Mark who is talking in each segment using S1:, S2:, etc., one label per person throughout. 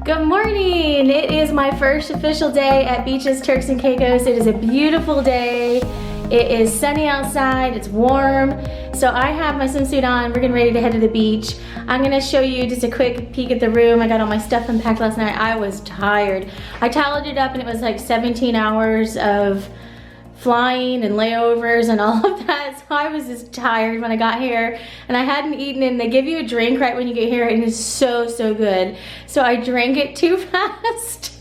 S1: Good morning! It is my first official day at Beaches Turks and Caicos. It is a beautiful day. It is sunny outside, it's warm. So I have my swimsuit on, we're getting ready to head to the beach. I'm gonna show you just a quick peek at the room. I got all my stuff unpacked last night. I was tired. I tallied it up and it was like 17 hours of flying and layovers and all of that. So I was just tired when I got here and I hadn't eaten, and they give you a drink right when you get here and it's so good. So I drank it too fast.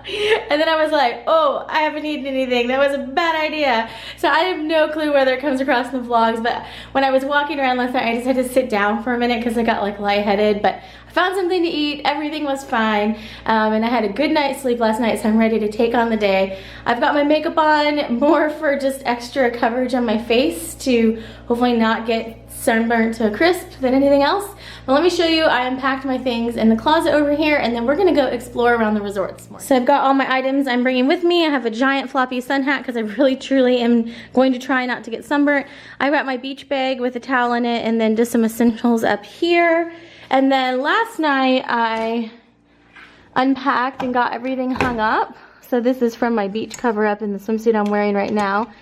S1: And then I was like, oh, I haven't eaten anything. That was a bad idea. So I have no clue whether it comes across in the vlogs, but when I was walking around last night, I just had to sit down for a minute because I got like lightheaded, but I found something to eat. Everything was fine. And I had a good night's sleep last night, so I'm ready to take on the day. I've got my makeup on more for just extra coverage on my face to hopefully not get sunburnt to a crisp than anything else. But let me show you, I unpacked my things in the closet over here, and then we're gonna go explore around the resort this morning. So I've got all my items I'm bringing with me. I have a giant floppy sun hat because I really truly am going to try not to get sunburnt. I've got my beach bag with a towel in it, and then just some essentials up here. And then last night I unpacked and got everything hung up. So this is from my beach cover up in the swimsuit I'm wearing right now.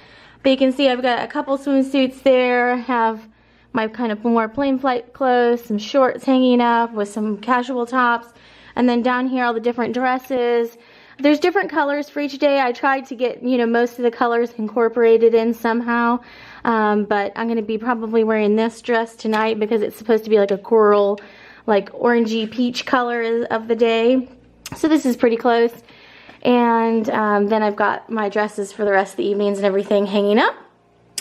S1: But you can see I've got a couple swimsuits there. I have my kind of more plain flight clothes, some shorts hanging up with some casual tops, and then down here all the different dresses. There's different colors for each day. I tried to get, you know, most of the colors incorporated in somehow, but I'm gonna be probably wearing this dress tonight because it's supposed to be like a coral, like orangey peach color of the day. So this is pretty close. And then I've got my dresses for the rest of the evenings and everything hanging up.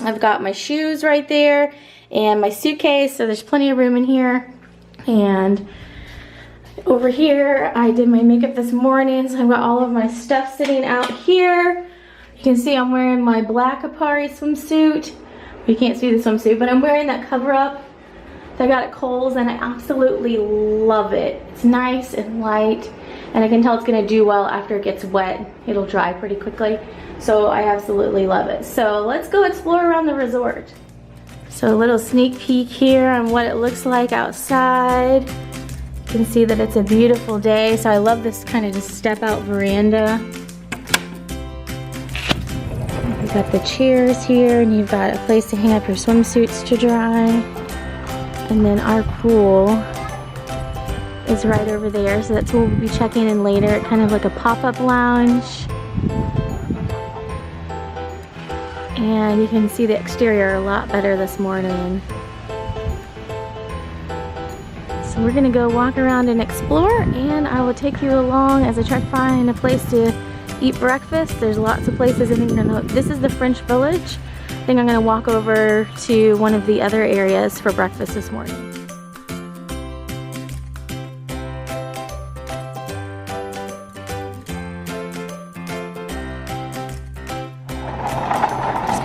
S1: I've got my shoes right there and my suitcase, so there's plenty of room in here. And over here, I did my makeup this morning, so I've got all of my stuff sitting out here. You can see I'm wearing my black Apari swimsuit. You can't see the swimsuit, but I'm wearing that cover up that I got at Kohl's, and I absolutely love it. It's nice and light, and I can tell it's gonna do well after it gets wet. It'll dry pretty quickly. So I absolutely love it. So let's go explore around the resort. So a little sneak peek here on what it looks like outside. You can see that it's a beautiful day. So I love this kind of just step out veranda. You've got the chairs here, and you've got a place to hang up your swimsuits to dry. And then our pool is right over there. So that's where we'll be checking in later. Kind of like a pop-up lounge. And you can see the exterior a lot better this morning. So we're gonna go walk around and explore, and I will take you along as I try to find a place to eat breakfast. There's lots of places. I think this is the French Village. I think I'm gonna walk over to one of the other areas for breakfast this morning.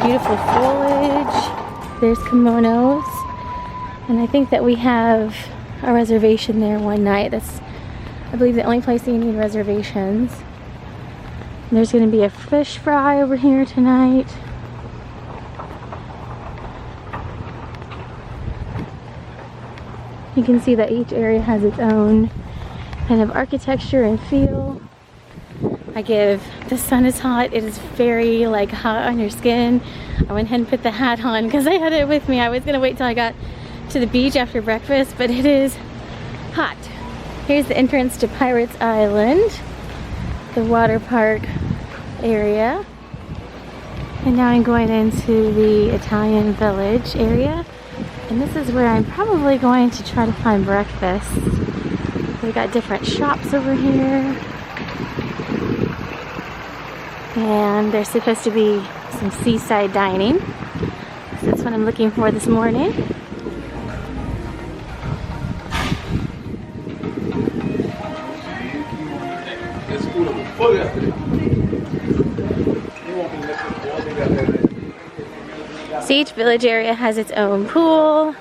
S1: Beautiful foliage, there's kimonos, and I think that we have a reservation there one night. That's, I believe, the only place you need reservations. And there's going to be a fish fry over here tonight. You can see that each area has its own kind of architecture and feel. The sun is hot. It is very like hot on your skin. I went ahead and put the hat on because I had it with me. I was gonna wait till I got to the beach after breakfast, but it is hot. Here's the entrance to Pirates Island, the water park area. And now I'm going into the Italian Village area. And this is where I'm probably going to try to find breakfast. We got different shops over here. And there's supposed to be some seaside dining. So that's what I'm looking for this morning. See, each village area has its own pool.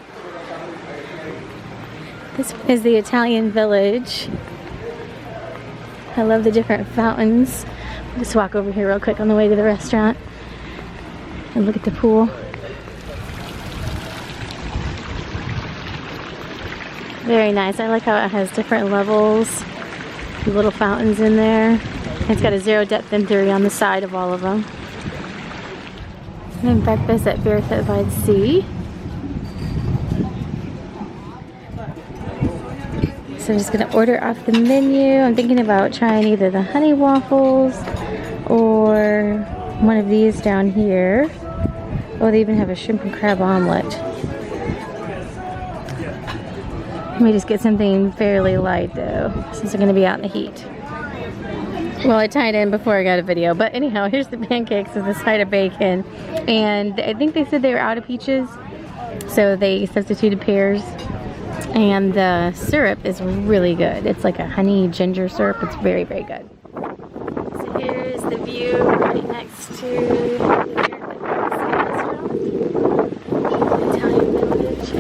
S1: This is the Italian Village. I love the different fountains. Just walk over here real quick on the way to the restaurant and look at the pool. Very nice. I like how it has different levels. Little fountains in there. It's got a 0 depth entry on the side of all of them. And then breakfast at Barefoot by the Sea. So I'm just gonna order off the menu. I'm thinking about trying either the honey waffles or one of these down here. Oh, they even have a shrimp and crab omelet. Let me just get something fairly light though, since I'm gonna be out in the heat. Well, I tied in before I got a video, but anyhow, here's the pancakes with a side of bacon. And I think they said they were out of peaches, so they substituted pears. And the syrup is really good. It's like a honey ginger syrup. It's very, very good. So here's the view right next to the Italian Village.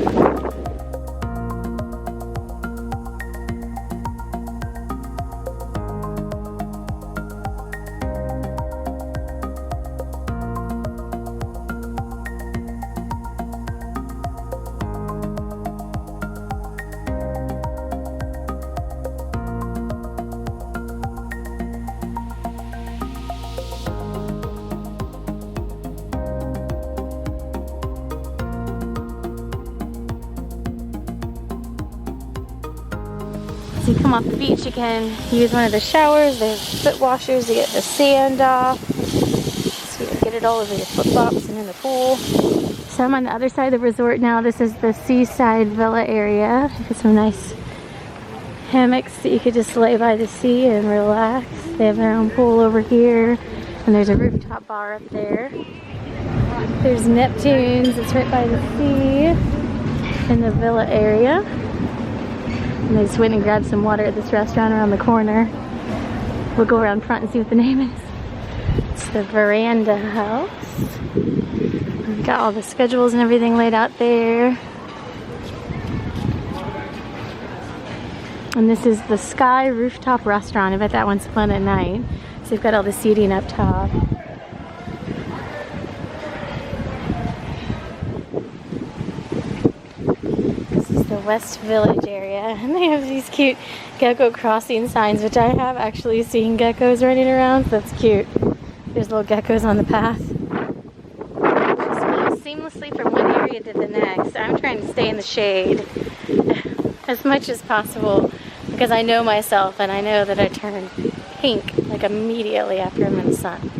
S1: So you come off the beach, you can use one of the showers. There's foot washers to get the sand off. So you can get it all over your flip flops and in the pool. So I'm on the other side of the resort now. This is the Seaside Villa area. There's some nice hammocks that you could just lay by the sea and relax. They have their own pool over here. And there's a rooftop bar up there. There's Neptune's. It's right by the sea in the villa area. And I just went and grabbed some water at this restaurant around the corner. We'll go around front and see what the name is. It's the Veranda House. We've got all the schedules and everything laid out there. And this is the Sky Rooftop Restaurant. I bet that one's fun at night. So they've got all the seating up top. The West Village area, and they have these cute gecko crossing signs, which I have actually seen geckos running around, so that's cute. There's little geckos on the path. Just flow seamlessly from one area to the next. I'm trying to stay in the shade as much as possible because I know myself and I know that I turn pink like immediately after I'm in the sun.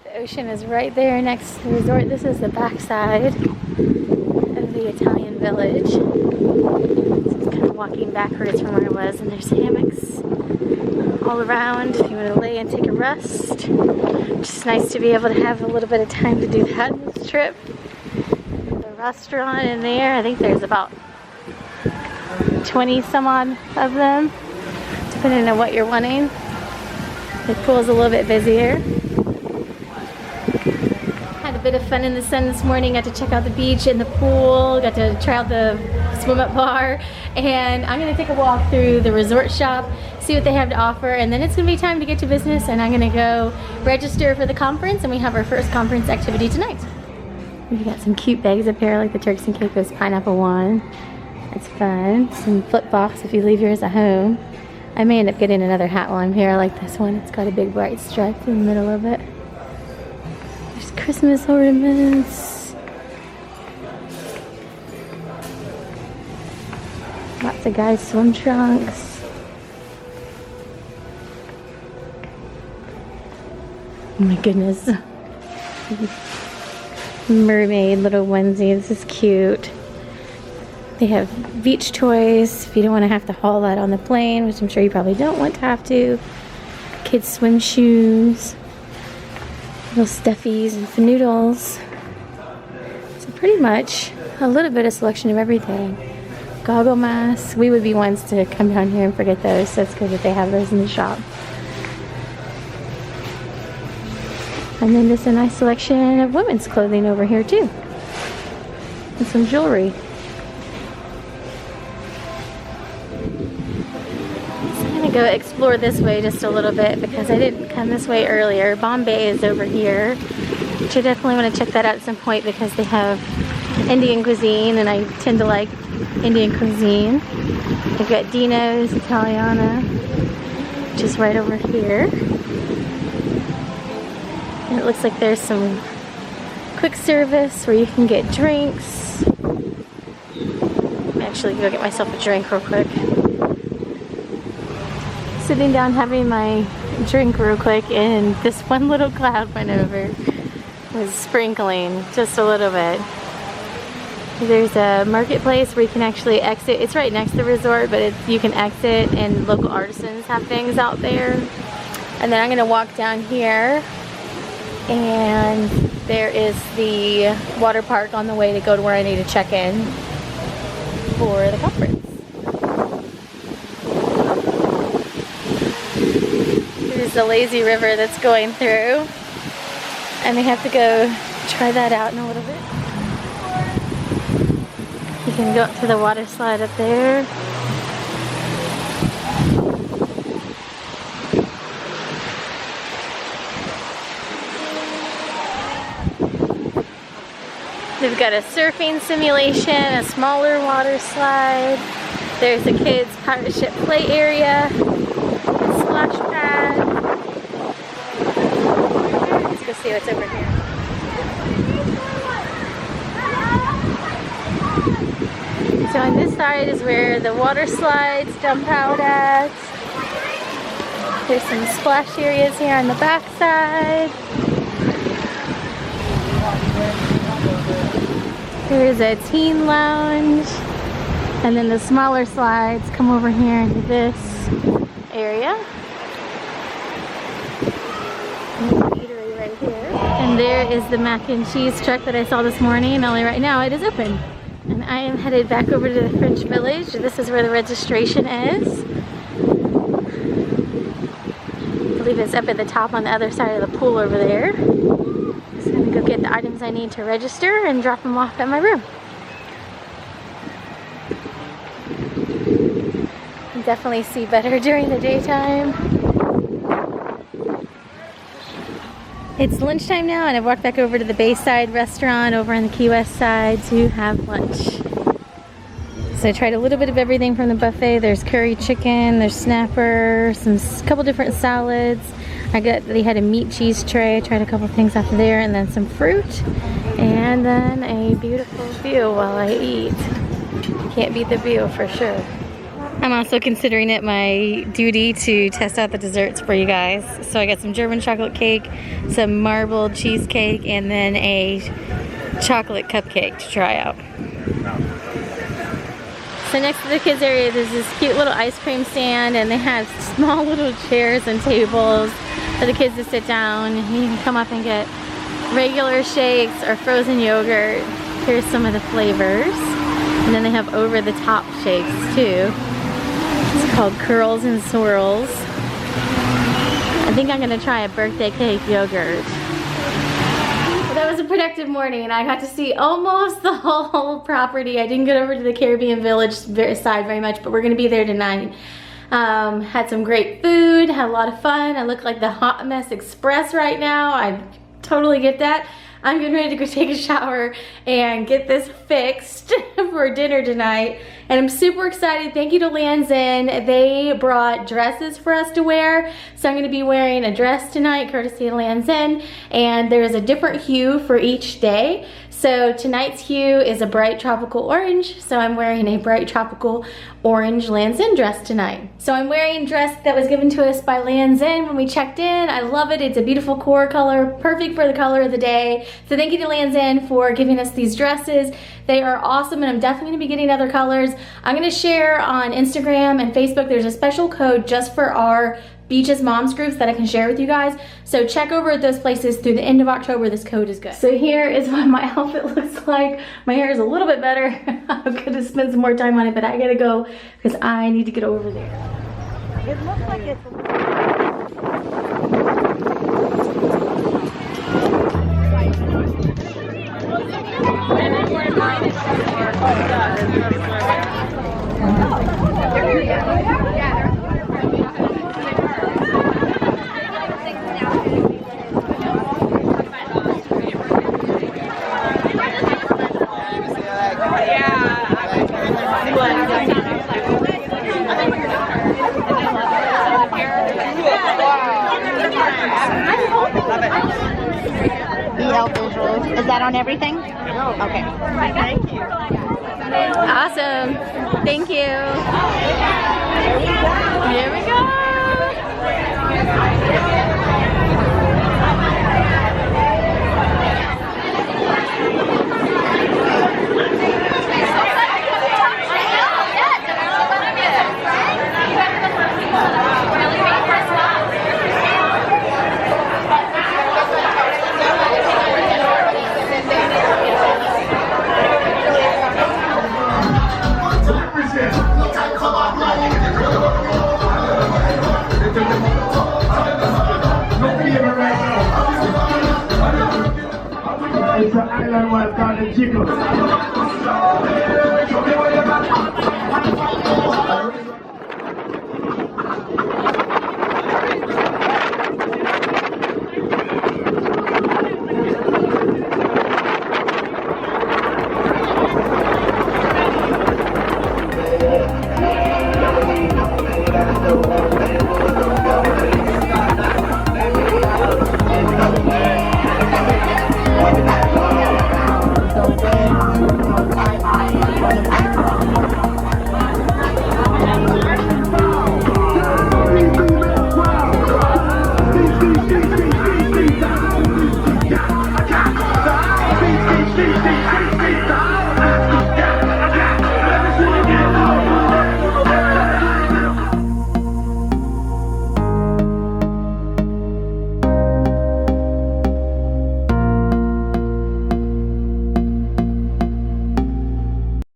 S1: The ocean is right there next to the resort. This is the backside of the Italian Village. So it's kind of walking backwards from where I was, and there's hammocks all around if you want to lay and take a rest. It's just nice to be able to have a little bit of time to do that in this trip. The restaurant in there, I think there's about 20 some odd of them, depending on what you're wanting. The pool's a little bit busier. Bit of fun in the sun this morning. Got to check out the beach and the pool, got to try out the swim up bar, and I'm gonna take a walk through the resort shop, see what they have to offer, and then it's gonna be time to get to business, and I'm gonna go register for the conference, and we have our first conference activity tonight. We got some cute bags up here like the Turks and Caicos pineapple one. It's fun. Some flip flops if you leave yours at home. I may end up getting another hat while I'm here. I like this one. It's got a big bright stripe in the middle of it. Christmas ornaments. Lots of guys' swim trunks. Oh my goodness. Mermaid little onesie. This is cute. They have beach toys if you don't want to have to haul that on the plane, which I'm sure you probably don't want to have to. Kids' swim shoes. Little stuffies and noodles. So pretty much a little bit of selection of everything. Goggle masks. We would be ones to come down here and forget those, so it's good that they have those in the shop. And then just a nice selection of women's clothing over here too. And some jewelry. Go explore this way just a little bit because I didn't come this way earlier. Bombay is over here, which I definitely want to check that out at some point because they have Indian cuisine and I tend to like Indian cuisine. We've got Dino's Italiana, which is right over here. And it looks like there's some quick service where you can get drinks. I'm actually go get myself a drink real quick. Sitting down having my drink real quick, and this one little cloud went over. It was sprinkling just a little bit. There's a marketplace where you can actually exit. It's right next to the resort, but you can exit, and local artisans have things out there. And then I'm gonna walk down here, and there is the water park on the way to go to where I need to check in for the conference. There's the lazy river that's going through. I may have to go try that out in a little bit. You can go up to the water slide up there. They've got a surfing simulation, a smaller water slide. There's a kids' pirate ship play area, a splash pad. Let's go see what's over here. So on this side is where the water slides dump out at. There's some splash areas here on the back side. There's a teen lounge. And then the smaller slides come over here into this area. And there's an eatery right here. And there is the mac and cheese truck that I saw this morning, only right now it is open. And I am headed back over to the French Village. This is where the registration is. I believe it's up at the top on the other side of the pool over there. Just gonna go get the items I need to register and drop them off at my room. You can definitely see better during the daytime. It's lunchtime now, and I've walked back over to the Bayside restaurant over on the Key West side to have lunch. So I tried a little bit of everything from the buffet. There's curry chicken, there's snapper, couple different salads. They had a meat cheese tray. I tried a couple things off of there, and then some fruit, and then a beautiful view while I eat. Can't beat the view for sure. I'm also considering it my duty to test out the desserts for you guys. So I got some German chocolate cake, some marbled cheesecake, and then a chocolate cupcake to try out. So next to the kids area, there's this cute little ice cream stand, and they have small little chairs and tables for the kids to sit down. You can come up and get regular shakes or frozen yogurt. Here's some of the flavors. And then they have over-the-top shakes too. It's called Curls and Swirls. I think I'm gonna try a birthday cake yogurt. Well, that was a productive morning, and I got to see almost the whole property. I didn't get over to the Caribbean Village side very much, but we're gonna be there tonight. Had some great food, had a lot of fun. I look like the Hot Mess Express right now. I totally get that. I'm getting ready to go take a shower and get this fixed for dinner tonight. And I'm super excited. Thank you to Lands' End. They brought dresses for us to wear. So I'm gonna be wearing a dress tonight, courtesy of Lands' End. And there's a different hue for each day. So tonight's hue is a bright tropical orange. So I'm wearing a bright tropical orange Lands' End dress tonight. So I'm wearing a dress that was given to us by Lands' End when we checked in. I love it. It's a beautiful core color, perfect for the color of the day. So thank you to Lands' End for giving us these dresses. They are awesome, and I'm definitely gonna be getting other colors. I'm gonna share on Instagram and Facebook. There's a special code just for our Beaches Moms groups that I can share with you guys. So check over at those places through the end of October. This code is good. So here is what my outfit looks like. My hair is a little bit better. I'm gonna spend some more time on it, but I gotta go because I need to get over there. It looks like it's
S2: help visuals. Is that on everything? Okay. Thank you.
S1: Awesome. Thank you. Here we go.